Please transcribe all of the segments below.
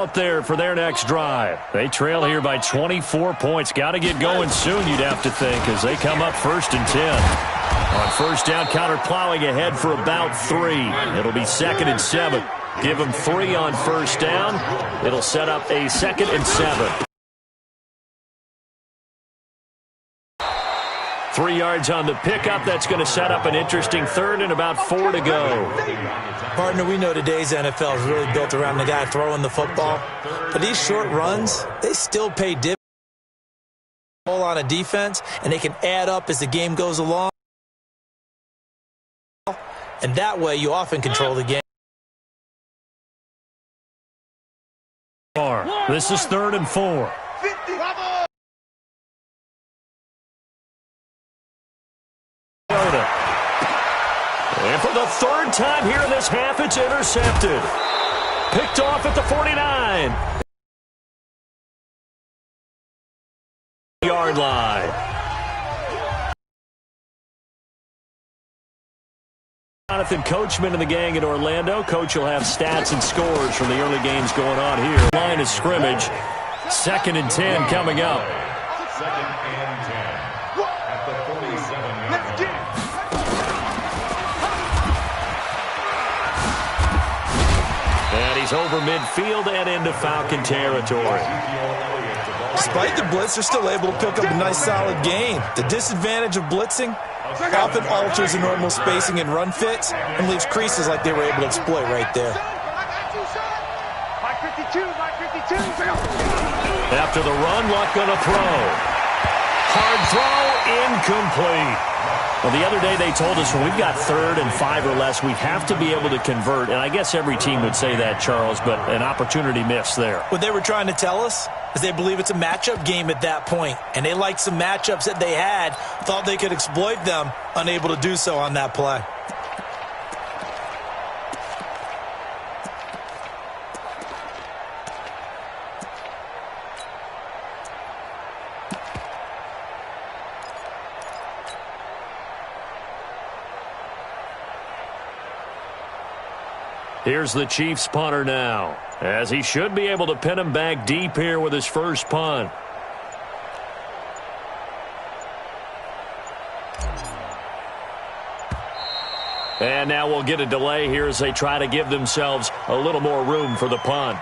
Out there for their next drive. They trail here by 24 points. Got to get going soon, you'd have to think, as they come up 1st and 10. On first down, counter plowing ahead for about 3. It'll be 2nd and 7. Give them 3 on first down. It'll set up a 2nd and 7. 3 yards on the pickup. That's going to set up an interesting 3rd and about 4 to go. Partner, we know today's NFL is really built around the guy throwing the football. But these short runs, they still pay dividends on a defense, and they can add up as the game goes along. And that way, you often control the game. This is 3rd and 4. And for the 3rd time here in this half, it's intercepted. Picked off at the 49-yard line. Jonathan Coachman and the gang in Orlando. Coach will have stats and scores from the early games going on here. Line of scrimmage. 2nd and 10 coming up. 2nd and 10 at the 47-yard line. And he's over midfield and into Falcon territory. Despite the blitz, they're still able to pick up a nice solid gain. The disadvantage of blitzing often alters the normal spacing and run fits and leaves creases like they were able to exploit right there. After the run, Luck gonna throw. Hard throw, incomplete. Well, the other day they told us when we've got 3rd and 5 or less, we have to be able to convert. And I guess every team would say that, Charles, but an opportunity missed there. What they were trying to tell us is they believe it's a matchup game at that point. And they liked some matchups that they had, thought they could exploit them, unable to do so on that play. Here's the Chiefs punter now, as he should be able to pin him back deep here with his first punt. And now we'll get a delay here as they try to give themselves a little more room for the punt.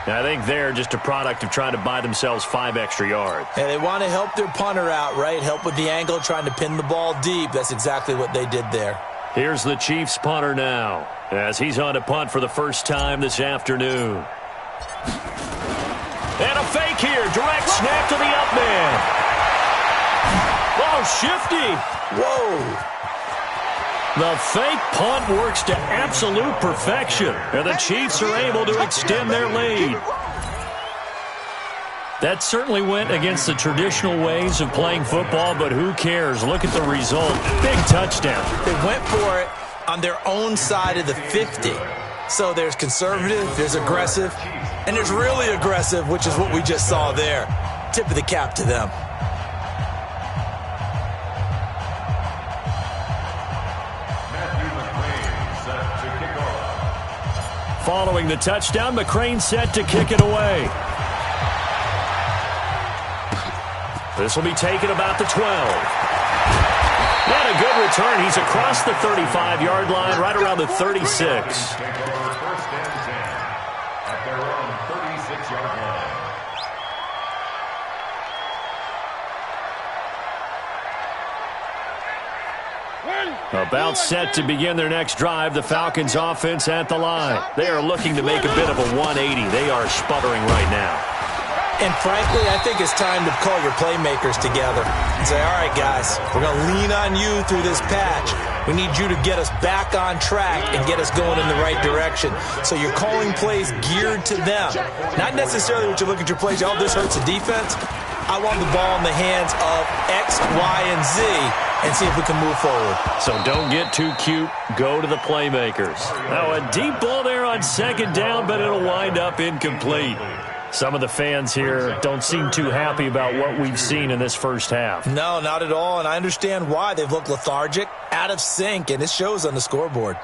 I think they're just a product of trying to buy themselves 5 extra yards. And they want to help their punter out, right? Help with the angle, trying to pin the ball deep. That's exactly what they did there. Here's the Chiefs punter now, as he's on a punt for the first time this afternoon. And a fake here. Direct snap to the up man. Oh, shifty. Whoa. The fake punt works to absolute perfection, and the Chiefs are able to extend their lead. That certainly went against the traditional ways of playing football, but who cares? Look at the result. Big touchdown. They went for it on their own side of the 50. So there's conservative, there's aggressive, and there's really aggressive, which is what we just saw there. Tip of the cap to them. Following the touchdown, McCrane set to kick it away. This will be taken about the 12. And a good return. He's across the 35-yard line, right around the 36. About set to begin their next drive, the Falcons offense at the line. They are looking to make a bit of a 180. They are sputtering right now. And frankly, I think it's time to call your playmakers together and say, all right, guys, we're going to lean on you through this patch. We need you to get us back on track and get us going in the right direction. So you're calling plays geared to them. Not necessarily what you look at your plays, oh, this hurts the defense. I want the ball in the hands of X, Y, and Z and see if we can move forward. So don't get too cute. Go to the playmakers. Now a deep ball there on 2nd down, but it'll wind up incomplete. Some of the fans here don't seem too happy about what we've seen in this first half. No, not at all, and I understand why. They've looked lethargic, out of sync, and it shows on the scoreboard.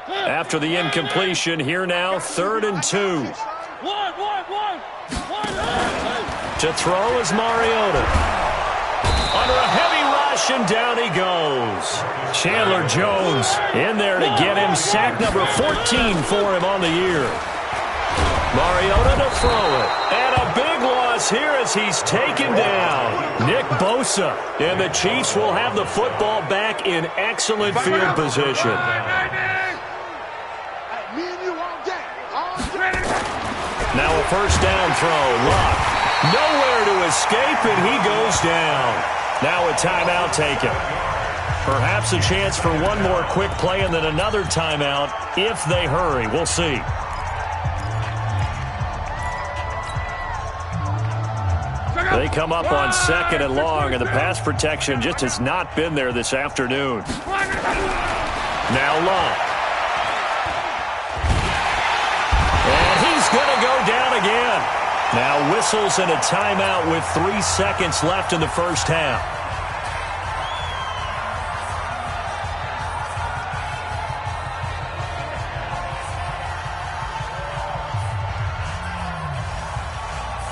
After the incompletion, here now, 3rd and 2. To throw is Mariota. Under a heavy rush, and down he goes. Chandler Jones in there to get him. Sack number 14 for him on the year. Mariota to throw it. And a big loss here as he's taken down. Nick Bosa. And the Chiefs will have the football back in excellent field position. Now a first down throw. Luck. Nowhere to escape, and he goes down. Now a timeout taken. Perhaps a chance for one more quick play and then another timeout if they hurry. We'll see. They come up on 2nd and long, and the pass protection just has not been there this afternoon. Now Luck. And he's going to go down again. Now whistles and a timeout with 3 seconds left in the first half.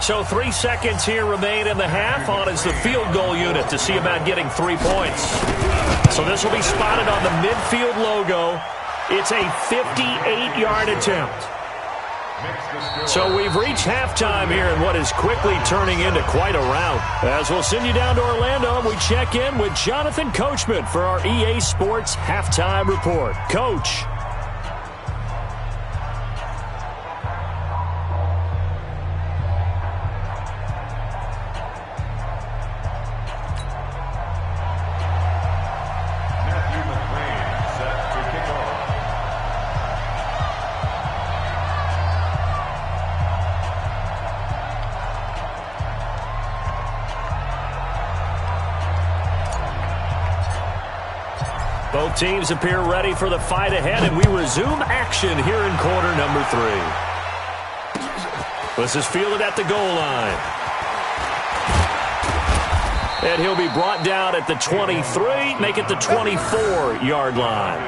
So 3 seconds here remain in the half. On is the field goal unit to see about getting 3 points. So this will be spotted on the midfield logo. It's a 58-yard attempt. So we've reached halftime here in what is quickly turning into quite a rout. As we'll send you down to Orlando, and we check in with Jonathan Coachman for our EA Sports Halftime Report. Coach. Both teams appear ready for the fight ahead, and we resume action here in quarter number 3. This is fielded at the goal line. And he'll be brought down at the 23, make it the 24-yard line.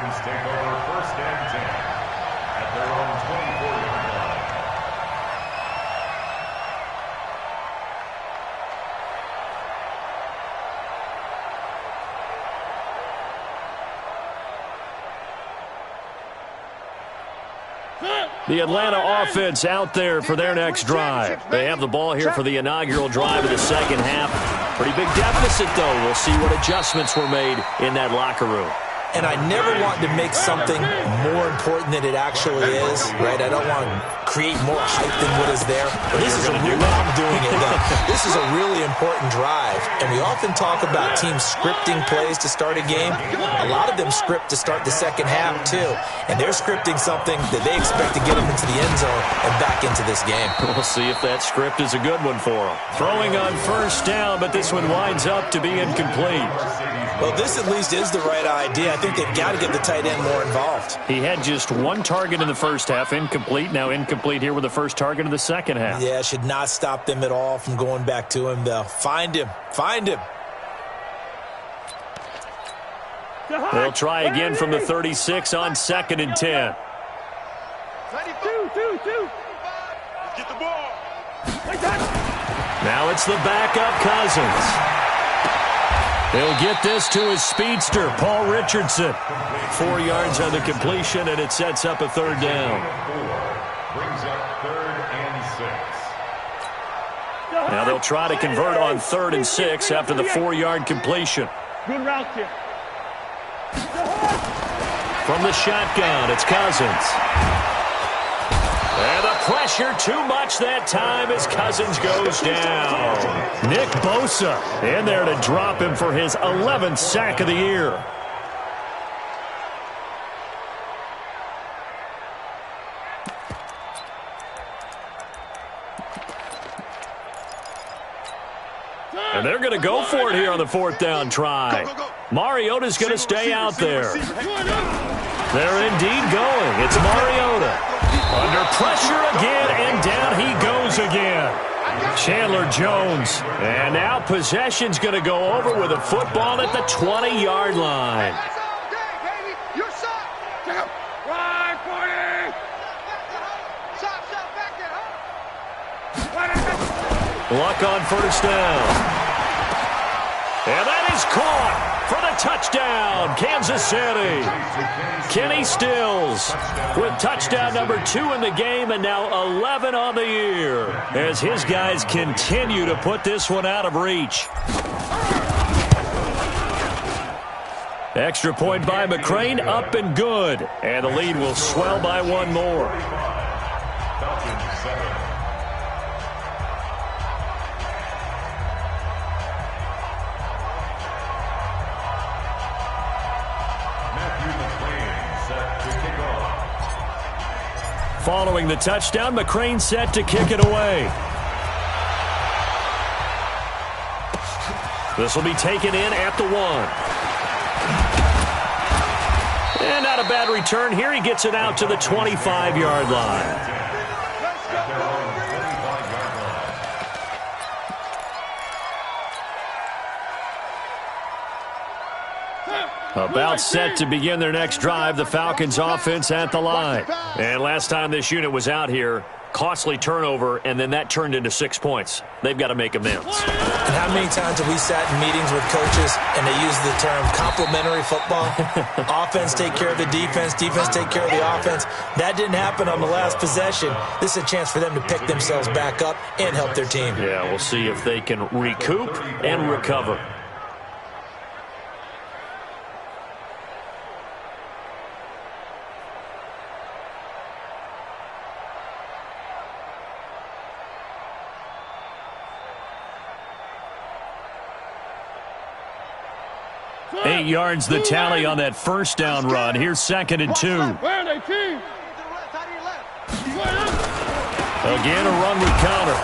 The Atlanta offense out there for their next drive. They have the ball here for the inaugural drive of the second half. Pretty big deficit, though. We'll see what adjustments were made in that locker room. And I never want to make something more important than it actually is, right? I don't want to create more hype than what is there. But this is I'm doing it then. This is a really important drive. And we often talk about teams scripting plays to start a game. A lot of them script to start the second half, too. And they're scripting something that they expect to get them into the end zone and back into this game. We'll see if that script is a good one for them. Throwing on first down, but this one winds up to be incomplete. Well, this at least is the right idea. I think they've got to get the tight end more involved. He had just one target in the first half, incomplete. Now incomplete here with the first target of the second half. Yeah, should not stop them at all from going back to him, though. Find him. Find him. They'll try again from the 36 on 2nd and 10. Get the ball. Now it's the backup Cousins. He'll get this to his speedster, Paul Richardson. 4 yards on the completion, and it sets up a third down. Brings up 3rd and 6. Now they'll try to convert on 3rd and 6 after the 4-yard completion. Good route here. From the shotgun, it's Cousins. And the pressure too much that time as Cousins goes down. Nick Bosa in there to drop him for his 11th sack of the year. And they're going to go for it here on the 4th down try. Mariota's going to stay out there. They're indeed going. It's Mariota. Under pressure again, and down he goes again. Chandler Jones. And now possession's going to go over with a football at the 20-yard line. Luck on first down. And that is caught for the touchdown, Kansas City. Kenny Stills with touchdown number 2 in the game and now 11 on the year as his guys continue to put this one out of reach. Extra point by McCrane, up and good. And the lead will swell by one more. Following the touchdown, McCrane set to kick it away. This will be taken in at the 1. And not a bad return here. He gets it out to the 25-yard line. About set to begin their next drive, the Falcons offense at the line. And last time this unit was out here, costly turnover, and then that turned into 6 points. They've got to make amends. And how many times have we sat in meetings with coaches and they use the term complementary football? Offense take care of the defense, defense take care of the offense. That didn't happen on the last possession. This is a chance for them to pick themselves back up and help their team. Yeah, we'll see if they can recoup and recover. Eight yards the tally on that first down run. Here's 2nd and 2. Again, a run with counter.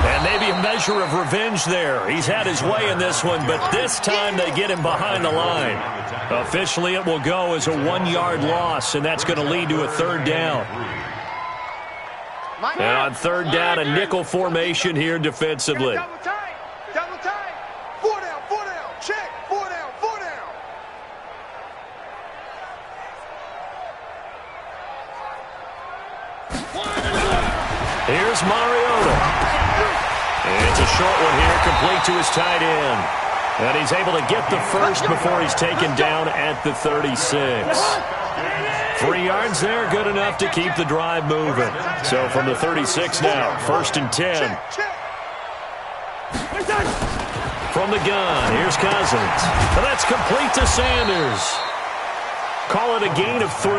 And maybe a measure of revenge there. He's had his way in this one, but this time they get him behind the line. Officially, it will go as a 1-yard loss, and that's going to lead to a 3rd down. And on 3rd down, a nickel formation here defensively. Double time. 4 down. Check. 4 down. Here's Mariota. And it's a short one here, complete to his tight end. And he's able to get the first before he's taken down at the 36. 3 yards there, good enough to keep the drive moving. So from the 36 now, 1st and 10. From the gun, here's Cousins. And that's complete to Sanders. Call it a gain of 3,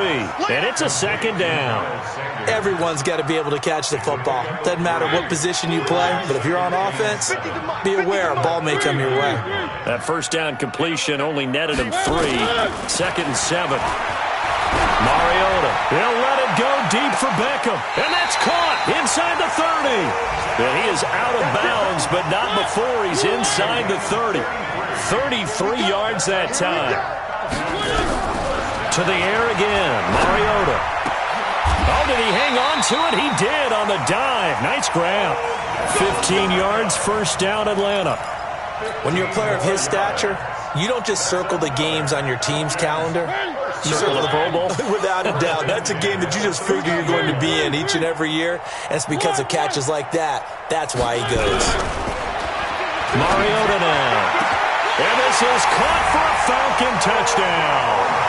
and it's a 2nd down. Everyone's got to be able to catch the football. Doesn't matter what position you play, but if you're on offense, be aware a ball may come your way. That first down completion only netted him 3. 2nd and 7. Mariota, he'll let it go deep for Beckham, and that's caught inside the 30. And he is out of bounds, but not before he's inside the 30. 33 yards that time. To the air again, Mariota. Oh, did he hang on to it? He did on the dive. Nice grab. 15 yards, 1st down, Atlanta. When you're a player of his stature, you don't just circle the games on your team's calendar. You circle the Pro Bowl? Without a doubt. That's a game that you just figure you're going to be in each and every year. And it's because of catches like that. That's why he goes. Mariota now. And this is caught for a Falcon touchdown.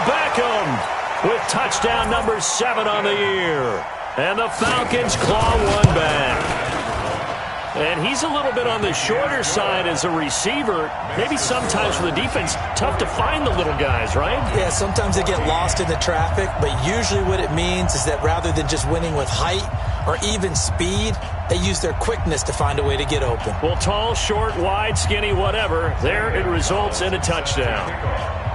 Beckham with touchdown number 7 on the year. And the Falcons claw one back. And he's a little bit on the shorter side as a receiver. Maybe sometimes for the defense, tough to find the little guys, right? Yeah, sometimes they get lost in the traffic, but usually what it means is that rather than just winning with height or even speed, they use their quickness to find a way to get open. Well, tall, short, wide, skinny, whatever, there it results in a touchdown.